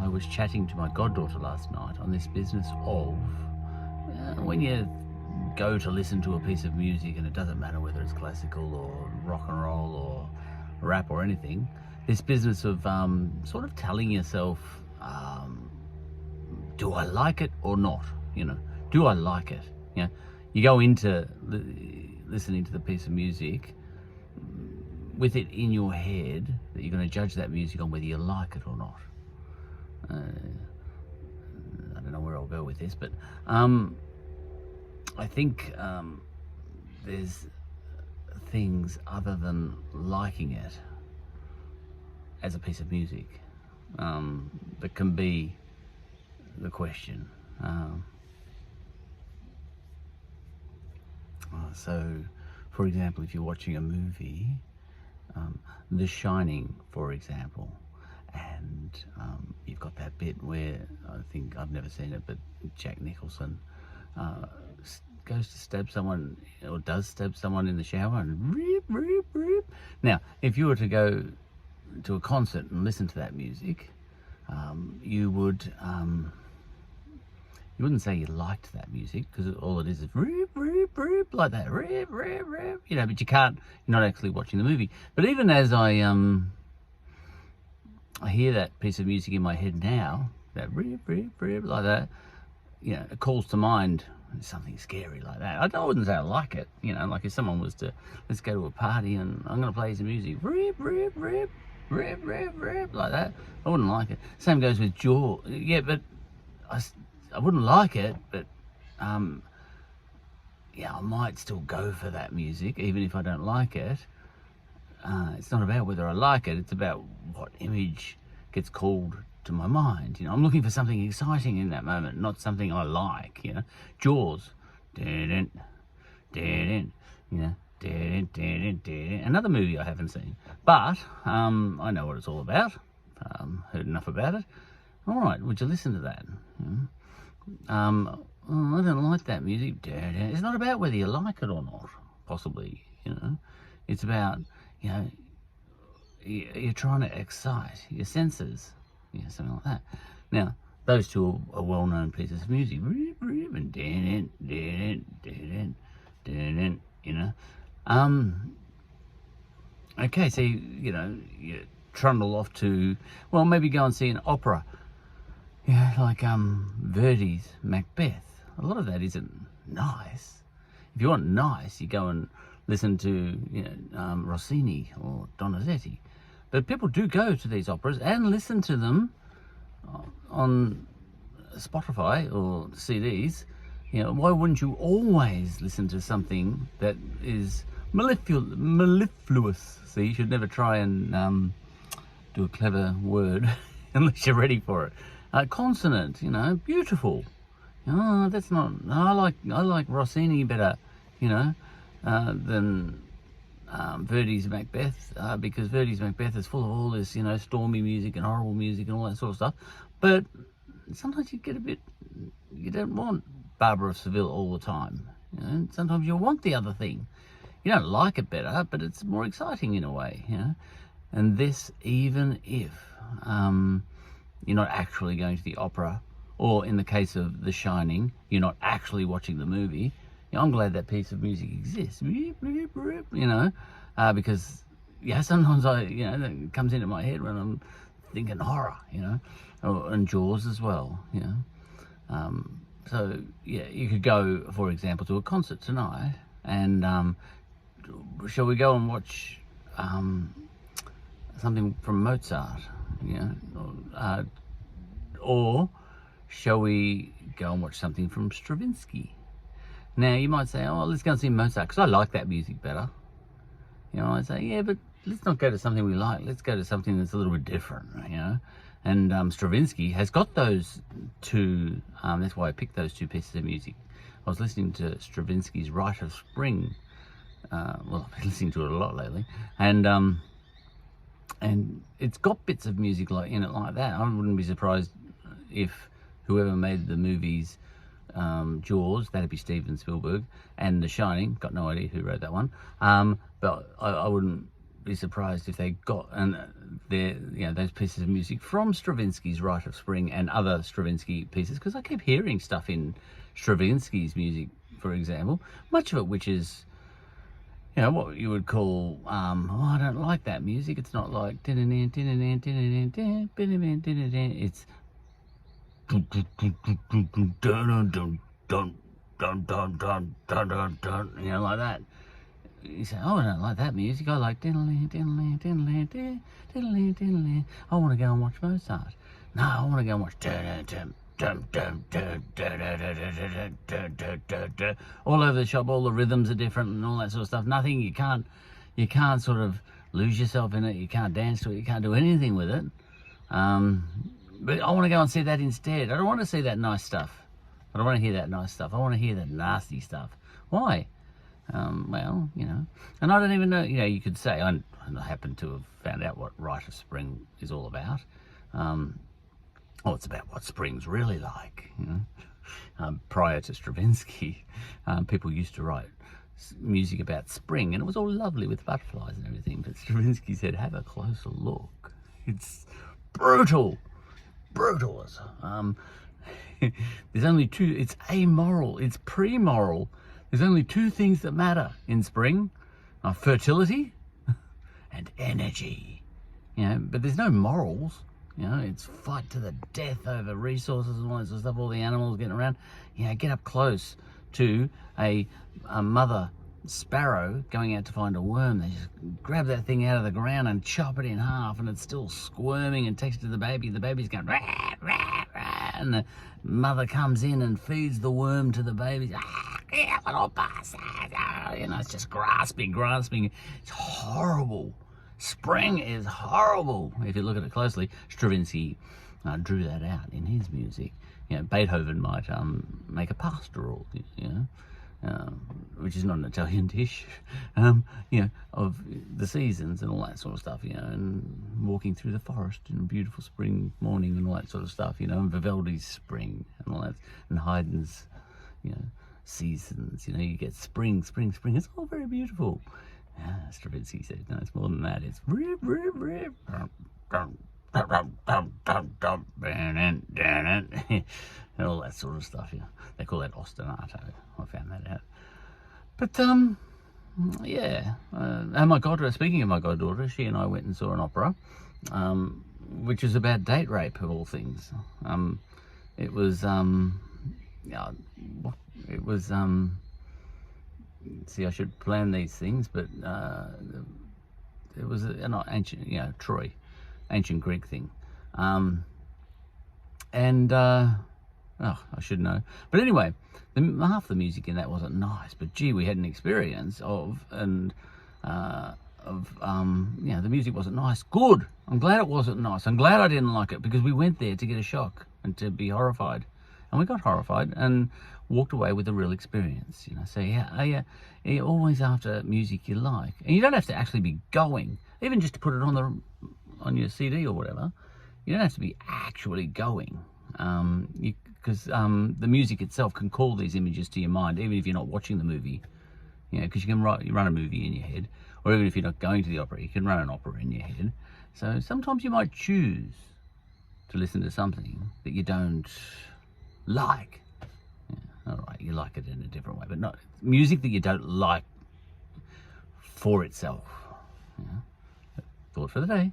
I was chatting to my goddaughter last night on this business of when you go to listen to a piece of music, and it doesn't matter whether it's classical or rock and roll or rap or anything, this business of sort of telling yourself, do I like it or not? Do I like it? You go into listening to the piece of music with it in your head that you're going to judge that music on whether you like it or not. I don't know where I'll go with this, but I think there's things other than liking it as a piece of music that can be the question. So, for example, if you're watching a movie, The Shining, for example, and you've got that bit where, I think, I've never seen it, but Jack Nicholson goes to stab someone, or does stab someone in the shower, and rip, rip, rip. Now, if you were to go to a concert and listen to that music, you wouldn't say you liked that music, because all it is rip, rip, rip, like that, rip, rip, rip, but you're not actually watching the movie. But even as I hear that piece of music in my head now, that rip, rip, rip, like that, it calls to mind something scary like that. I wouldn't say I like it, like if someone was to, let's go to a party and I'm going to play some music, rip, rip, rip, rip, rip, rip, like that, I wouldn't like it. Same goes with Jaws. Yeah, but I wouldn't like it, but I might still go for that music, even if I don't like it. It's not about whether I like it, it's about what image gets called to my mind. I'm looking for something exciting in that moment, not something I like. Jaws, another movie I haven't seen, but I know what it's all about. Heard enough about it. All right, would you listen to that? I don't like that music. It's not about whether you like it or not, possibly. It's about, you're trying to excite your senses, something like that. Now, those two are well-known pieces of music. Okay, so you trundle off to, well, maybe go and see an opera. Like Verdi's Macbeth. A lot of that isn't nice. If you want nice, you go and listen to Rossini or Donizetti. But people do go to these operas and listen to them on Spotify or CDs. Why wouldn't you always listen to something that is mellifluous? So you should never try and do a clever word unless you're ready for it. Consonant, beautiful. That's not. I like Rossini better, than Verdi's Macbeth, because Verdi's Macbeth is full of all this, stormy music and horrible music and all that sort of stuff. But sometimes you get a bit. You don't want Barbara of Seville all the time. Sometimes you want the other thing. You don't like it better, but it's more exciting in a way. And this, even if you're not actually going to the opera, or in the case of The Shining, you're not actually watching the movie. I'm glad that piece of music exists, because sometimes it comes into my head when I'm thinking horror, and Jaws as well, So you could go, for example, to a concert tonight, and shall we go and watch something from Mozart? Or shall we go and watch something from Stravinsky? Now, you might say, oh, let's go and see Mozart, because I like that music better. I'd say, yeah, but let's not go to something we like. Let's go to something that's a little bit different, And Stravinsky has got those two, that's why I picked those two pieces of music. I was listening to Stravinsky's Rite of Spring. Well, I've been listening to it a lot lately. And it's got bits of music in it like that. I wouldn't be surprised if whoever made the movies, Jaws, that'd be Steven Spielberg, and The Shining, got no idea who wrote that one, but I wouldn't be surprised if they got, and those pieces of music from Stravinsky's Rite of Spring and other Stravinsky pieces, because I keep hearing stuff in Stravinsky's music, for example, much of it which is, what you would call, I don't like that music. It's not like, it's like that. You say, oh, I don't like that music. I like I want to go and watch Mozart. No, I want to go and watch all over the shop. All the rhythms are different and all that sort of stuff. Nothing, you can't sort of lose yourself in it. You can't dance to it. You can't do anything with it. But I want to go and see that instead. I don't want to see that nice stuff. I don't want to hear that nice stuff. I want to hear that nasty stuff. Why? Well, and I don't even know, you could say, I happen to have found out what Rite of Spring is all about. It's about what spring's really like, prior to Stravinsky, people used to write music about spring, and it was all lovely with butterflies and everything, but Stravinsky said, have a closer look. It's brutal. There's only two, it's amoral, it's pre-moral. There's only two things that matter in spring, fertility and energy, but there's no morals, it's fight to the death over resources and all that sort of stuff, all the animals getting around. Get up close to a mother sparrow going out to find a worm. They just grab that thing out of the ground and chop it in half, and it's still squirming and takes it to the baby. The baby's going, rah, rah, rah, and the mother comes in and feeds the worm to the baby. Little bastard. It's just grasping. It's horrible. Spring is horrible. If you look at it closely, Stravinsky drew that out in his music. Beethoven might make a pastoral, which is not an Italian dish, of the seasons and all that sort of stuff, and walking through the forest in a beautiful spring morning and all that sort of stuff, and Vivaldi's Spring and all that, and Haydn's, seasons, you get spring. It's all very beautiful. Stravinsky said, no, it's more than that. It's and all that sort of stuff. They call that ostinato. I found that out. But and my goddaughter, speaking of my goddaughter, she and I went and saw an opera, which is about date rape of all things. It was see, I should plan these things, but it was an ancient, Troy, ancient Greek thing, I should know. But anyway, half the music in that wasn't nice, but gee, we had an experience of, the music wasn't nice. Good. I'm glad it wasn't nice. I'm glad I didn't like it, because we went there to get a shock and to be horrified. And we got horrified and walked away with a real experience, So you're always after music you like, and you don't have to actually be going, even just to put it on your CD or whatever. You don't have to be actually going, because the music itself can call these images to your mind, even if you're not watching the movie. Because you run a movie in your head, or even if you're not going to the opera, you can run an opera in your head. So sometimes you might choose to listen to something that you don't like. All right, you like it in a different way, but not music that you don't like for itself. Thought for the day.